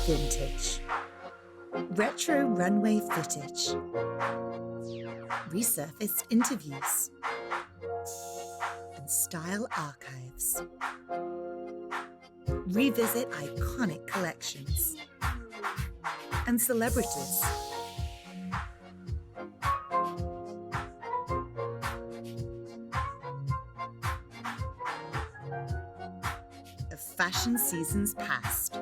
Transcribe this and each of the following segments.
Vintage. Retro runway footage. Resurfaced interviews. And style archives. Revisit iconic collections. And celebrities. Of fashion seasons past.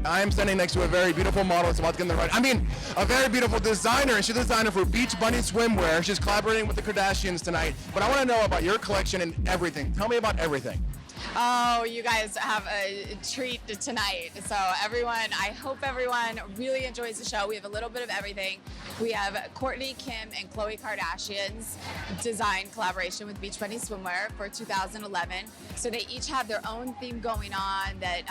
I am standing next to a very beautiful model. It's about to get in the right. I mean, a very beautiful designer, and she's a designer for Beach Bunny swimwear. She's collaborating with the Kardashians tonight. But I want to know about your collection and everything. Tell me about everything. Oh, you guys have a treat tonight. So everyone, I hope everyone really enjoys the show. We have a little bit of everything. We have Kourtney, Kim, and Khloe Kardashian's design collaboration with Beach Bunny Swimwear for 2011. So they each have their own theme going on that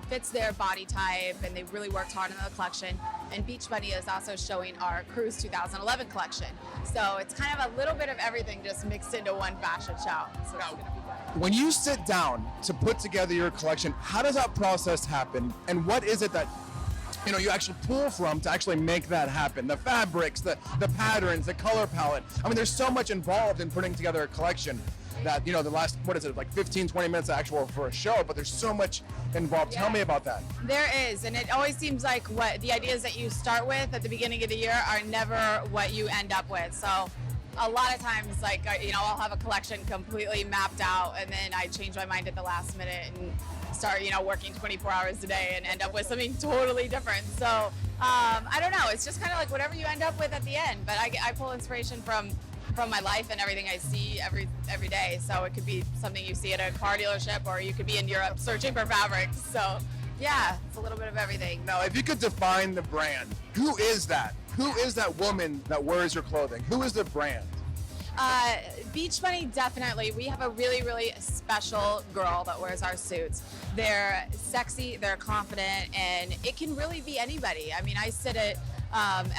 fits their body type, and they really worked hard on the collection. And Beach Bunny is also showing our Cruise 2011 collection. So it's kind of a little bit of everything just mixed into one fashion show. So it's gonna be good. When you sit down to put together your collection, how does that process happen? And what is it that you actually pull from to actually make that happen. The fabrics, the patterns, the color palette. I mean, there's so much involved in putting together a collection that, the last, what is it, like 15, 20 minutes actual for a show, but there's so much involved. Tell me about that. There is, and it always seems like what the ideas that you start with at the beginning of the year are never what you end up with. So a lot of times, like, I'll have a collection completely mapped out, and then I change my mind at the last minute and start, working 24 hours a day and end up with something totally different. So I don't know. It's just kind of like whatever you end up with at the end. But I pull inspiration from my life and everything I see every day. So it could be something you see at a car dealership, or you could be in Europe searching for fabrics. So yeah, it's a little bit of everything. Now, if you could define the brand, who is that? Who is that woman that wears your clothing? Who is the brand? Beach Bunny, definitely. We have a really, really special girl that wears our suits. They're sexy, they're confident, and it can really be anybody. I mean, I sit at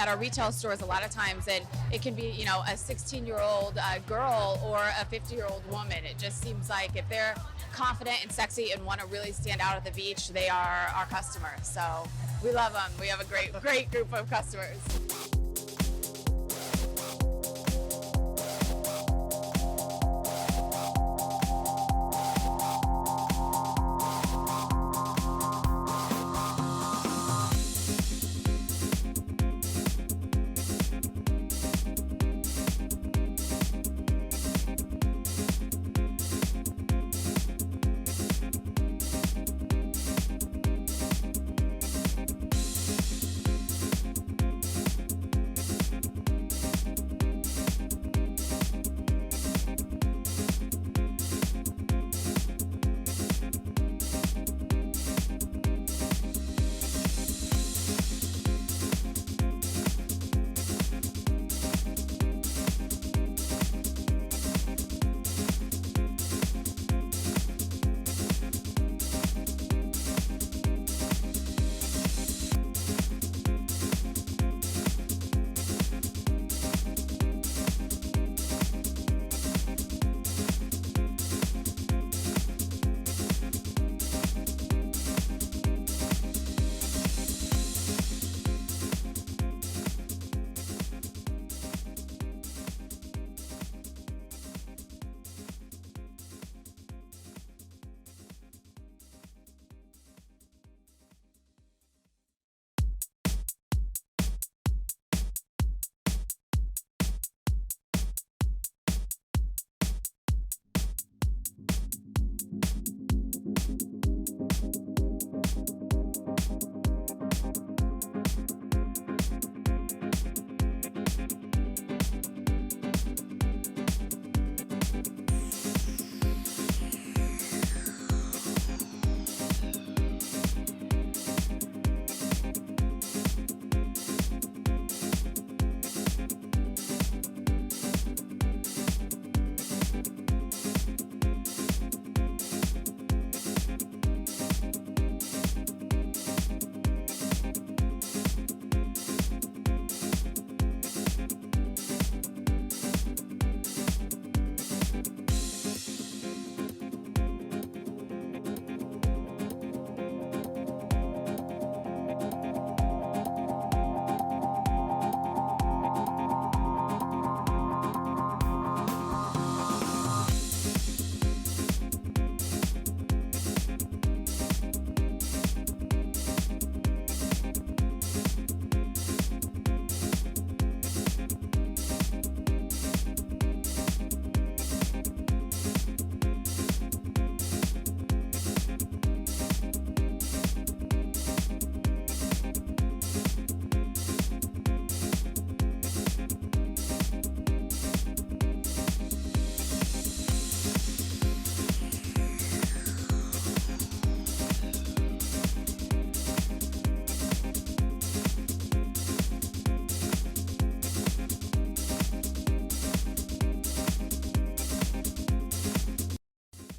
our retail stores a lot of times, and it can be, a 16-year-old girl or a 50-year-old woman. It just seems like if they're confident and sexy and want to really stand out at the beach, they are our customers. So we love them. We have a great group of customers.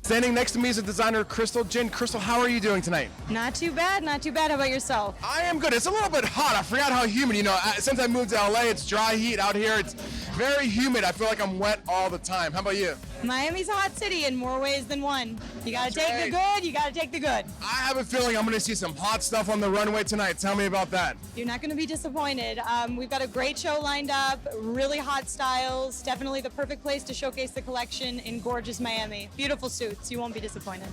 Standing next to me is a designer, Crystal Jin. Crystal, how are you doing tonight? Not too bad, not too bad. How about yourself? I am good. It's a little bit hot. I forgot how humid. Since I moved to LA, it's dry heat out here. It's very humid. I feel like I'm wet all the time. How about you? Miami's a hot city in more ways than one. You gotta That's take the good, you gotta take the good. I have a feeling I'm going to see some hot stuff on the runway tonight. Tell me about that. You're not gonna be disappointed. We've got a great show lined up, really hot styles, definitely the perfect place to showcase the collection in gorgeous Miami. Beautiful suits, you won't be disappointed.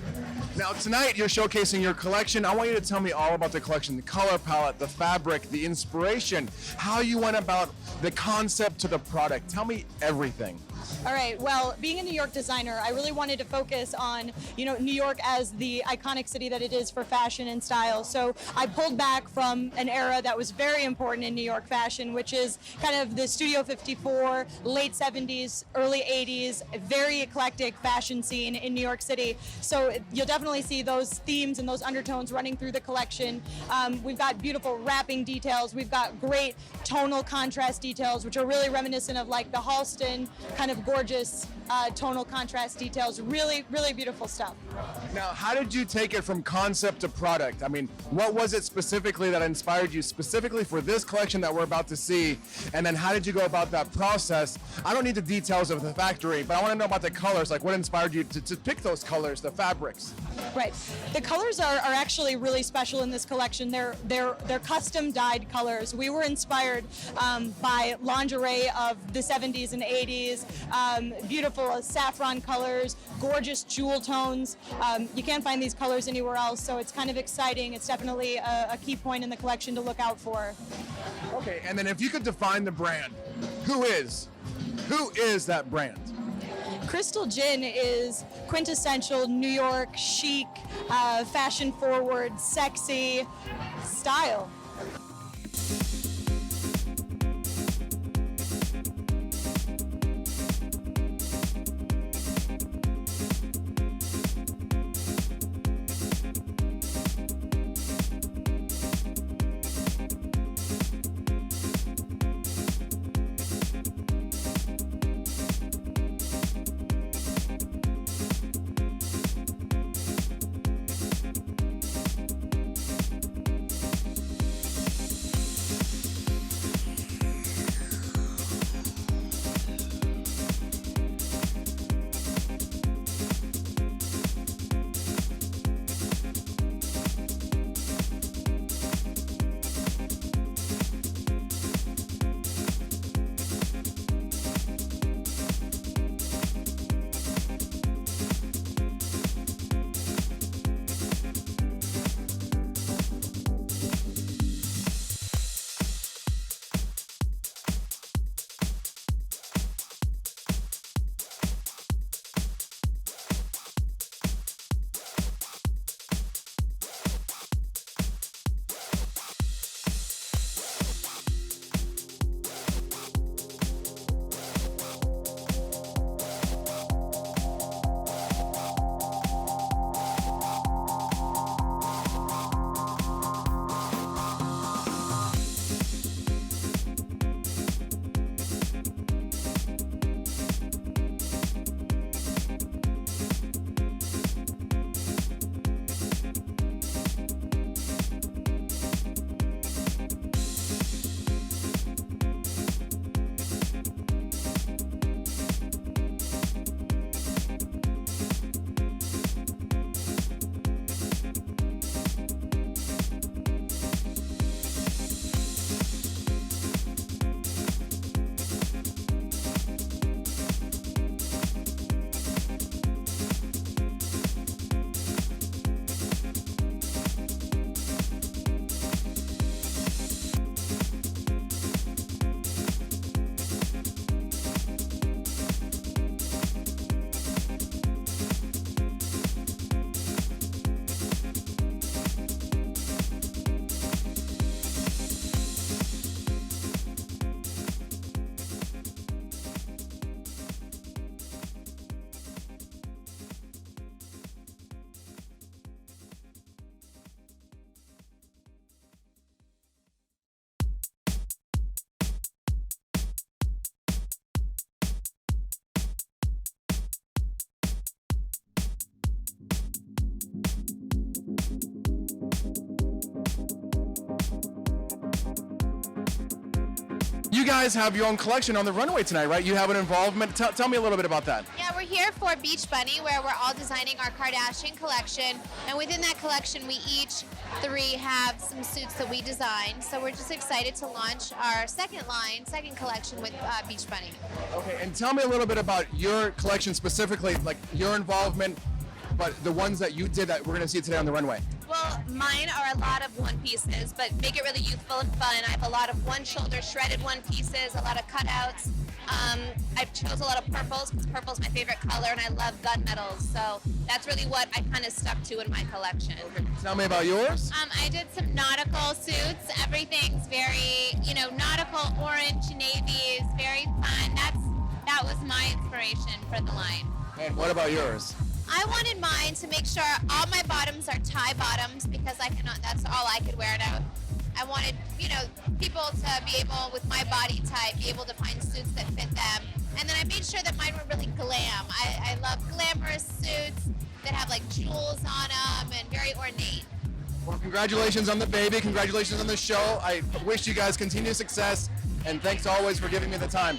Now tonight you're showcasing your collection. I want you to tell me all about the collection, the color palette, the fabric, the inspiration, how you went about the concept to the product. Tell me everything. All right, well, being a New York designer, I really wanted to focus on, New York as the iconic city that it is for fashion and style. So I pulled back from an era that was very important in New York fashion, which is kind of the Studio 54, late 70s, early 80s, very eclectic fashion scene in New York City. So you'll definitely see those themes and those undertones running through the collection. We've got beautiful wrapping details. We've got great tonal contrast details, which are really reminiscent of like the Halston kind of gorgeous tonal contrast details. Really, really beautiful stuff. Now, how did you take it from concept to product? I mean, what was it specifically that inspired you specifically for this collection that we're about to see? And then how did you go about that process? I don't need the details of the factory, but I want to know about the colors, like what inspired you to pick those colors, the fabrics? Right. The colors are actually really special in this collection. They're custom dyed colors. We were inspired by lingerie of the 70s and 80s, beautiful saffron colors, gorgeous jewel tones. You can't find these colors anywhere else, so it's kind of exciting. It's definitely a key point in the collection to look out for. Okay, and then if you could define the brand, who is that brand? Crystal Gin is quintessential New York chic, fashion forward, sexy style. You guys have your own collection on the runway tonight, right? You have an involvement. Tell me a little bit about that. Yeah, we're here for Beach Bunny, where we're all designing our Kardashian collection. And within that collection, we each three have some suits that we designed. So we're just excited to launch our second collection with Beach Bunny. Okay, and tell me a little bit about your collection specifically, like your involvement, but the ones that you did that we're going to see today on the runway. Well, mine are a lot of one pieces, but make it really youthful and fun. I have a lot of one shoulder shredded one pieces, a lot of cutouts. I chose a lot of purples because purple's my favorite color, and I love gunmetals. So that's really what I kind of stuck to in my collection. Tell me about yours. I did some nautical suits. Everything's very, nautical, orange, navies, very fun. That was my inspiration for the line. And what about yours? I wanted mine to make sure all my bottoms are tie bottoms because that's all I could wear it out. I wanted, people to be able, with my body type, be able to find suits that fit them. And then I made sure that mine were really glam. I love glamorous suits that have like jewels on them and very ornate. Well, congratulations on the baby. Congratulations on the show. I wish you guys continued success. And thanks always for giving me the time.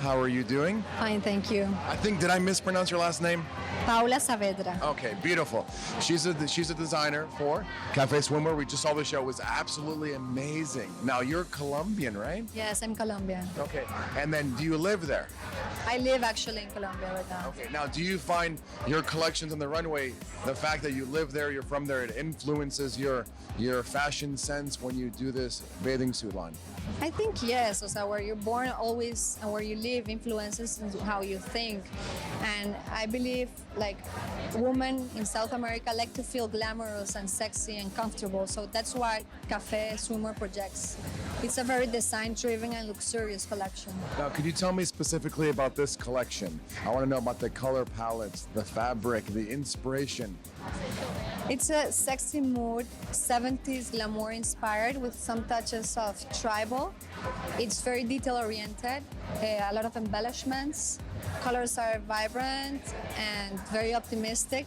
How are you doing? Fine, thank you. Did I mispronounce your last name? Paula Saavedra. Okay, beautiful. She's a designer for Cafe Swimwear. We just saw the show. It was absolutely amazing. Now, you're Colombian, right? Yes, I'm Colombian. Okay. And then do you live there? I live actually in Colombia right now. Okay. Now, do you find your collections on the runway, the fact that you live there, you're from there, it influences your fashion sense when you do this bathing suit line? I think yes. So where you're born always and where you live influences how you think. And I believe like women in South America like to feel glamorous and sexy and comfortable. So that's why Cafe Swimwear projects. It's a very design-driven and luxurious collection. Now, could you tell me specifically about this collection? I want to know about the color palettes, the fabric, the inspiration. It's a sexy mood, 70s glamour inspired with some touches of tribal. It's very detail oriented, a lot of embellishments. Colors are vibrant and very optimistic.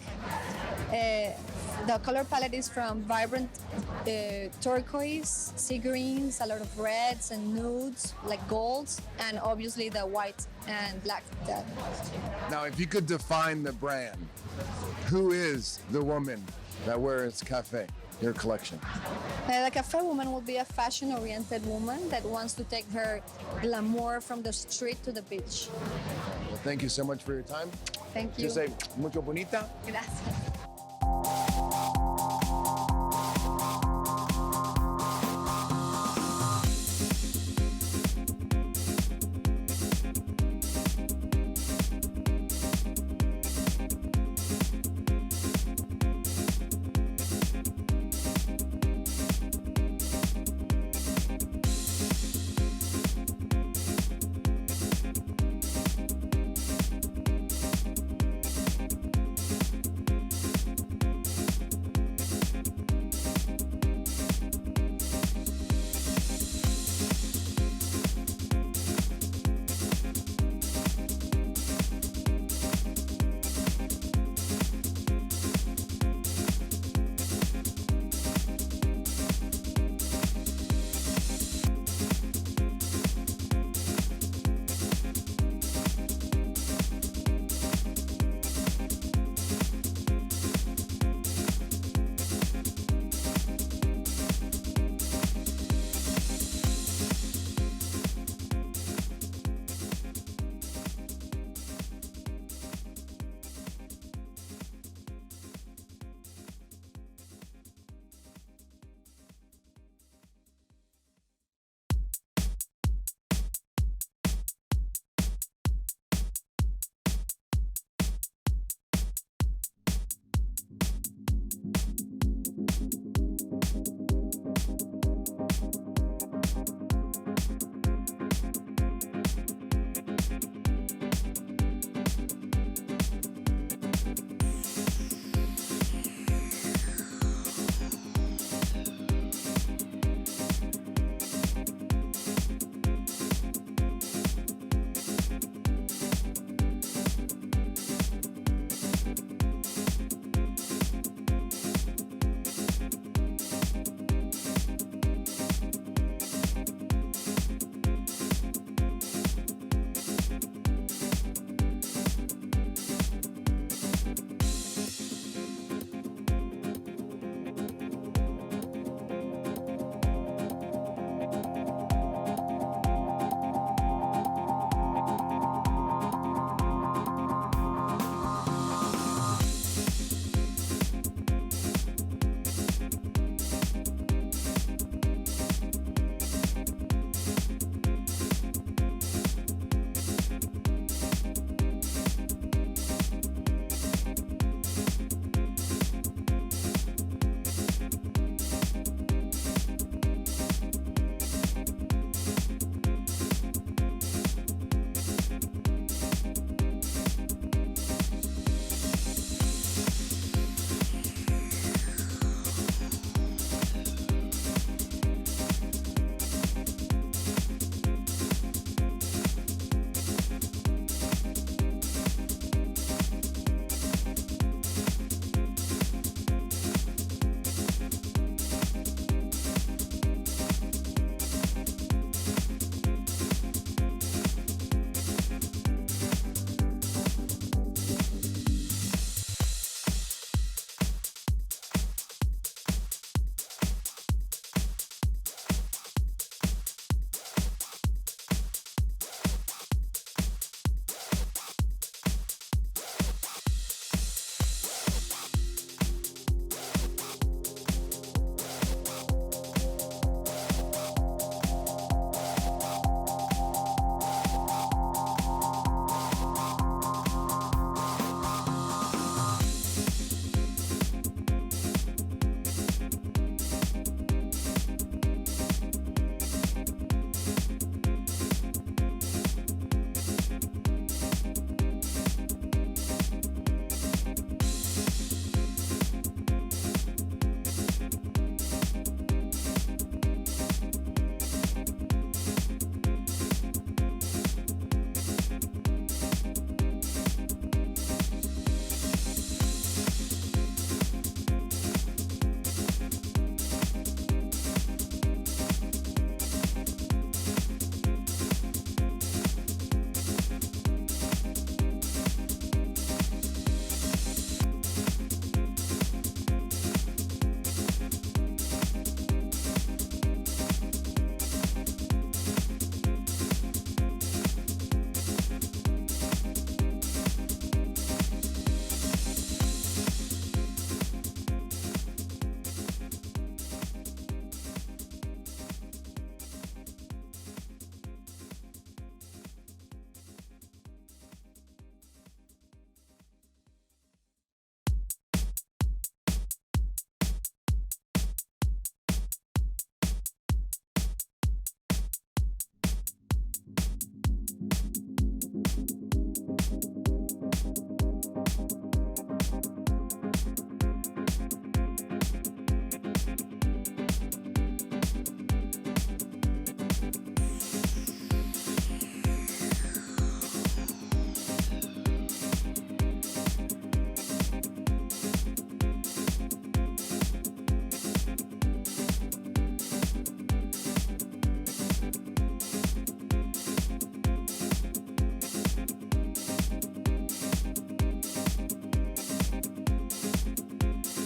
The color palette is from vibrant turquoise, sea greens, a lot of reds and nudes like golds, and obviously the white and black dead. Now, if you could define the brand, who is the woman that wears Cafe, your collection? The Cafe woman will be a fashion-oriented woman that wants to take her glamour from the street to the beach. Well, thank you so much for your time. Thank you. Just say mucho bonita. Gracias.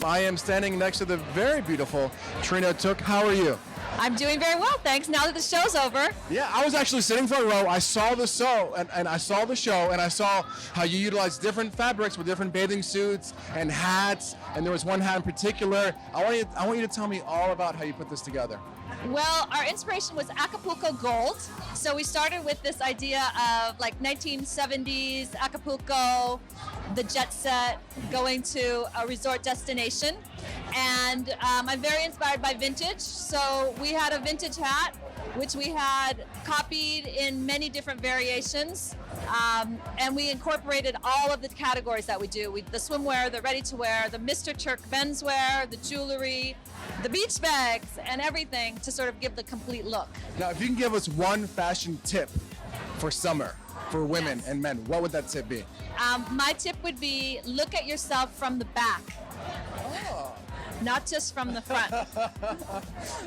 I am standing next to the very beautiful Trina Took. How are you? I'm doing very well, thanks. Now that the show's over. Yeah, I was actually sitting front row. I saw the show, and I saw the show, and I saw how you utilize different fabrics with different bathing suits and hats. And there was one hat in particular. I want you to tell me all about how you put this together. Well, our inspiration was Acapulco Gold. So we started with this idea of like 1970s Acapulco, the jet set, going to a resort destination. And I'm very inspired by vintage. So we had a vintage hat, which we had copied in many different variations. And we incorporated all of the categories that we do. The swimwear, the ready-to-wear, the Mr. Turk menswear, the jewelry, the beach bags, and everything to sort of give the complete look. Now, if you can give us one fashion tip for summer, for women and men, what would that tip be? My tip would be look at yourself from the back. Not just from the front.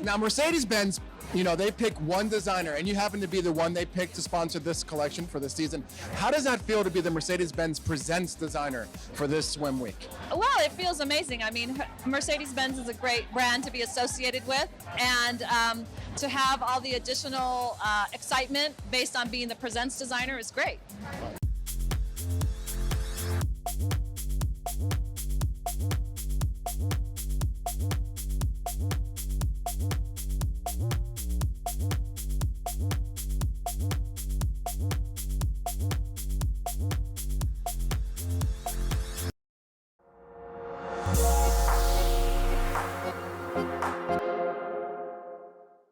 Now, Mercedes-Benz, they pick one designer, and you happen to be the one they picked to sponsor this collection for this season. How does that feel to be the Mercedes-Benz Presents designer for this swim week? Well, it feels amazing. I mean, Mercedes-Benz is a great brand to be associated with, and to have all the additional excitement based on being the Presents designer is great.